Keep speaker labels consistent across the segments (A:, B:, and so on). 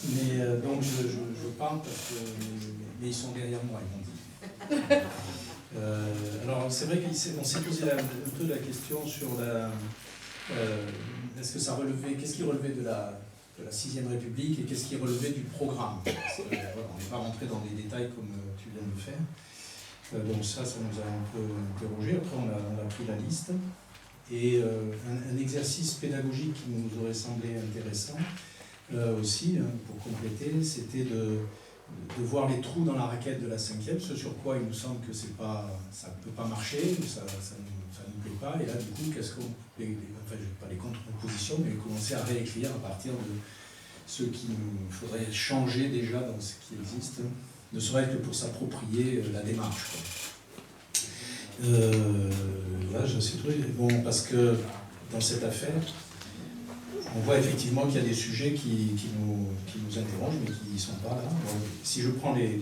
A: Mais donc je parle parce que mais ils sont derrière moi, ils m'ont dit. Alors c'est vrai qu'on s'est posé un peu la question sur est-ce que ça relevait, qu'est-ce qui relevait de la 6e République et qu'est-ce qui relevait du programme. Parce que, voilà, on n'est pas rentré dans des détails comme tu viens de le faire. Donc ça nous a un peu interrogé. Après on a pris la liste. Et un exercice pédagogique qui nous aurait semblé intéressant aussi, pour compléter, c'était de voir les trous dans la raquette de la 5e, ce sur quoi il nous semble que ça ne peut pas marcher, ça ne nous plaît pas, et là du coup, qu'est-ce qu'on, enfin pas les contre-propositions, mais commencer à réécrire à partir de ce qu'il faudrait changer déjà dans ce qui existe, ne serait-ce que pour s'approprier la démarche, quoi. Là, je sais trouvé. Bon, parce que dans cette affaire, on voit effectivement qu'il y a des sujets qui nous interrogent, mais qui ne sont pas là. Donc, si je prends les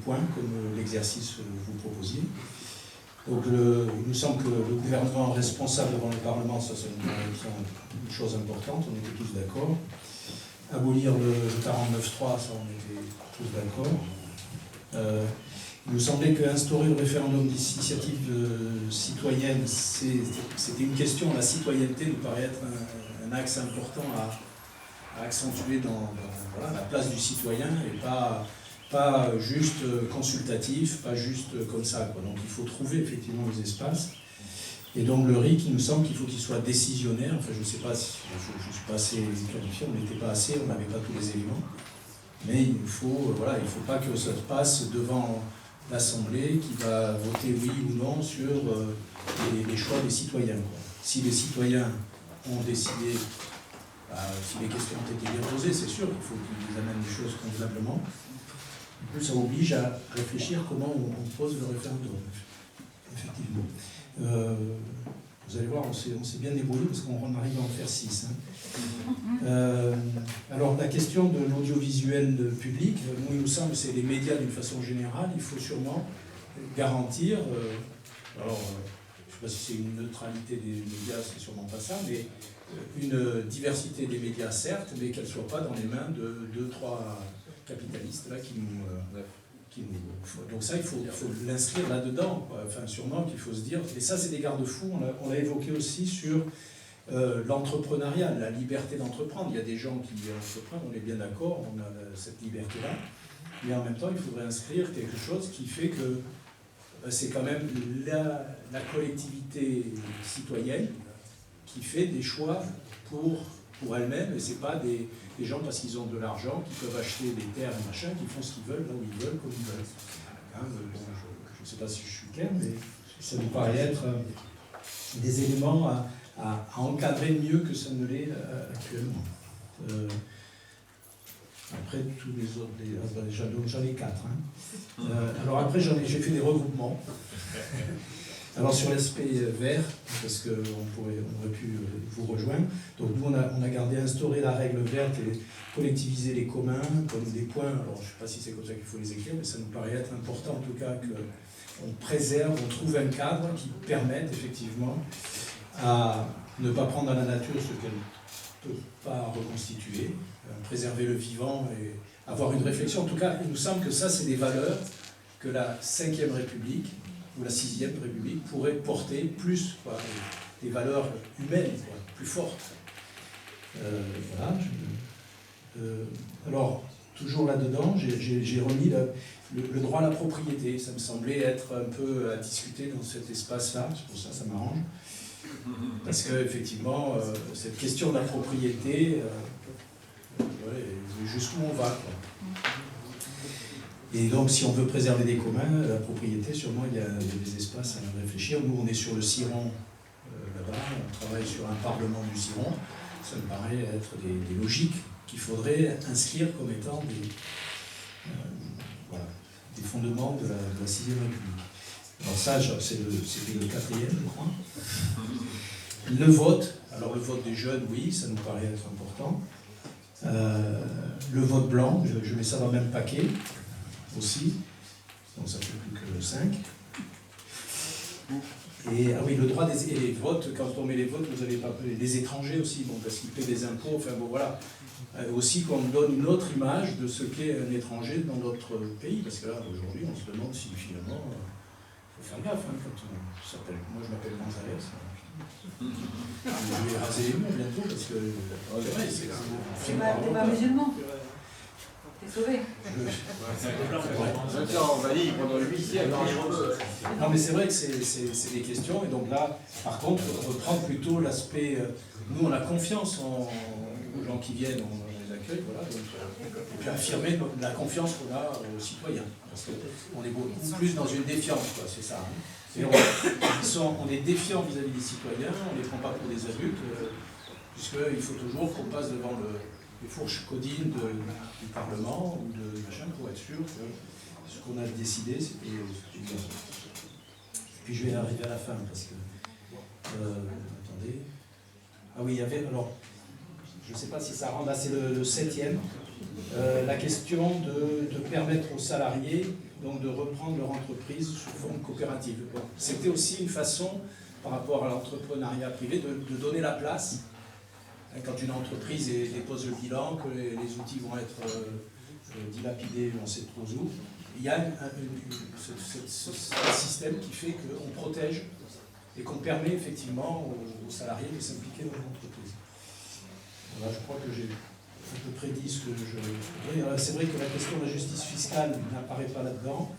A: points, comme l'exercice vous proposiez, donc il nous semble que le gouvernement responsable devant le Parlement, ça c'est une chose importante, on était tous d'accord. Abolir le 49.3, ça on était tous d'accord. Il nous semblait qu'instaurer le référendum d'initiative citoyenne, c'était une question, la citoyenneté nous paraît être un axe important à accentuer dans voilà, la place du citoyen et pas juste consultatif, pas juste comme ça, quoi. Donc il faut trouver effectivement les espaces. Et donc le RIC, il nous semble qu'il faut qu'il soit décisionnaire. Enfin, je ne sais pas si je ne suis pas assez qualifié, on n'était pas assez, on n'avait pas tous les éléments. Mais il faut pas que ça se passe devant l'Assemblée qui va voter oui ou non sur les choix des citoyens, quoi. Si les citoyens ont décidé, si les questions ont été bien posées, c'est sûr qu'il faut qu'ils amènent les choses convenablement. En plus, ça oblige à réfléchir comment on pose le référendum, effectivement. Vous allez voir, on s'est bien débrouillé parce qu'on arrive à en faire 6. Alors, la question de l'audiovisuel public, nous, il nous semble que c'est les médias d'une façon générale, il faut sûrement garantir, alors, je ne sais pas si c'est une neutralité des médias, c'est sûrement pas ça, mais une diversité des médias, certes, mais qu'elle ne soit pas dans les mains de 2-3 capitalistes là, qui nous donc ça, il faut l'inscrire là-dedans, quoi. Enfin, sûrement qu'il faut se dire, et ça c'est des garde-fous, on l'a évoqué aussi sur l'entrepreneuriat, la liberté d'entreprendre. Il y a des gens qui entreprennent, on est bien d'accord, on a cette liberté-là, mais en même temps il faudrait inscrire quelque chose qui fait que c'est quand même la collectivité citoyenne qui fait des choix pour elle-même, et c'est pas des gens parce qu'ils ont de l'argent, qui peuvent acheter des terres et machin, qui font ce qu'ils veulent, là où ils veulent, comme ils veulent. Je ne sais pas si je suis clair, mais ça nous paraît être des éléments à encadrer mieux que ça ne l'est actuellement. Après, tous les autres, j'en ai 4. Alors après, j'ai fait des regroupements. Alors sur l'aspect vert, parce qu'on aurait pu vous rejoindre, donc nous on a gardé instaurer la règle verte et collectiviser les communs comme des points. Alors je ne sais pas si c'est comme ça qu'il faut les écrire, mais ça nous paraît être important en tout cas qu'on préserve, on trouve un cadre qui permette effectivement à ne pas prendre à la nature ce qu'elle ne peut pas reconstituer, préserver le vivant et avoir une réflexion. En tout cas, il nous semble que ça c'est des valeurs que la 5e République ou la 6e République pourrait porter plus, quoi, des valeurs humaines, quoi, plus fortes. Voilà. Alors, toujours là-dedans, j'ai remis le droit à la propriété. Ça me semblait être un peu à discuter dans cet espace-là, c'est pour ça que ça m'arrange. Parce qu'effectivement, cette question de la propriété, jusqu'où on va, quoi. Et donc, si on veut préserver des communs, la propriété, sûrement, il y a des espaces à réfléchir. Nous, on est sur le Ciron, là-bas, on travaille sur un parlement du Ciron. Ça me paraît être des logiques qu'il faudrait inscrire comme étant des fondements de la 6e République. Alors ça, c'était le 4e, je crois. Le vote, alors le vote des jeunes, oui, ça nous paraît être important. Le vote blanc, je mets ça dans le même paquet. Aussi, donc ça fait plus que 5. Et ah oui, le droit et les votes, quand on met les votes, vous avez pas les étrangers aussi, bon, parce qu'ils paient des impôts, enfin bon voilà. Aussi qu'on donne une autre image de ce qu'est un étranger dans notre pays, parce que là, aujourd'hui, on se demande si finalement, il faut faire gaffe, hein, quand on s'appelle, moi je m'appelle Gonzalez, je vais raser les murs bientôt, parce que c'est vrai, c'est
B: pas musulman. T'es sauvé.
C: On va dire pendant 8 siècles.
A: Non mais c'est vrai que c'est des questions, et donc là, par contre, reprendre plutôt l'aspect, nous on a confiance aux gens qui viennent, on les accueille, voilà, donc, et puis affirmer la confiance qu'on a aux citoyens, parce qu'on est beaucoup plus dans une défiance, quoi, c'est ça. Hein. Et on est défiant vis-à-vis des citoyens, on ne les prend pas pour des adultes, puisqu'il faut toujours qu'on passe devant les fourches codines du Parlement ou de machin pour être sûr que ce qu'on a décidé, c'était bien. Puis je vais arriver à la fin, parce que... attendez... Ah oui, il y avait... Alors, je ne sais pas si ça rentre, là c'est le 7e, la question de permettre aux salariés donc, de reprendre leur entreprise sous forme coopérative. Bon, c'était aussi une façon, par rapport à l'entrepreneuriat privé, de donner la place. Quand une entreprise dépose le bilan, que les outils vont être dilapidés, on sait trop où, il y a ce système qui fait qu'on protège et qu'on permet effectivement aux salariés de s'impliquer dans l'entreprise. Voilà, je crois que j'ai à peu près dit ce que je voudrais. C'est vrai que la question de la justice fiscale n'apparaît pas là-dedans.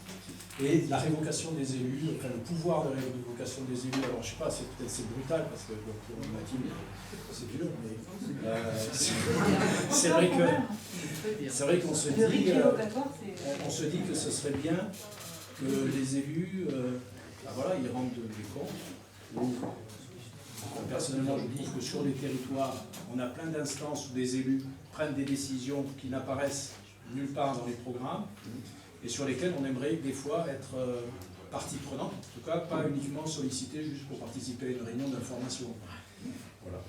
A: Et la révocation des élus, enfin le pouvoir de révocation des élus, alors je sais pas, peut-être c'est brutal parce que pour Mathilde c'est dur, mais c'est vrai qu'on se dit que ce serait bien que les élus, voilà, ils rendent des comptes. Personnellement, je trouve que sur les territoires, on a plein d'instances où des élus prennent des décisions qui n'apparaissent nulle part dans les programmes, et sur lesquels on aimerait des fois être partie prenante, en tout cas pas uniquement sollicité juste pour participer à une réunion d'information. Voilà.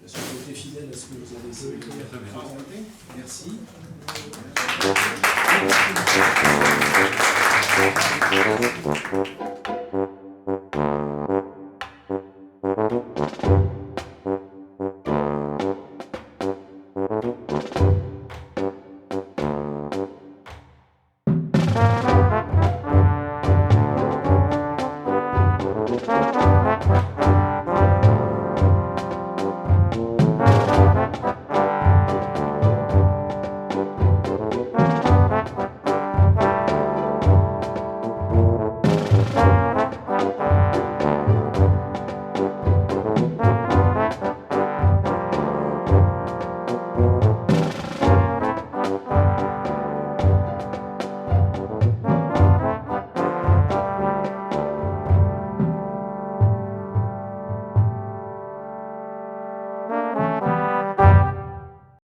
A: Est-ce que vous êtes fidèle à ce que vous avez essayé de raconter? Merci.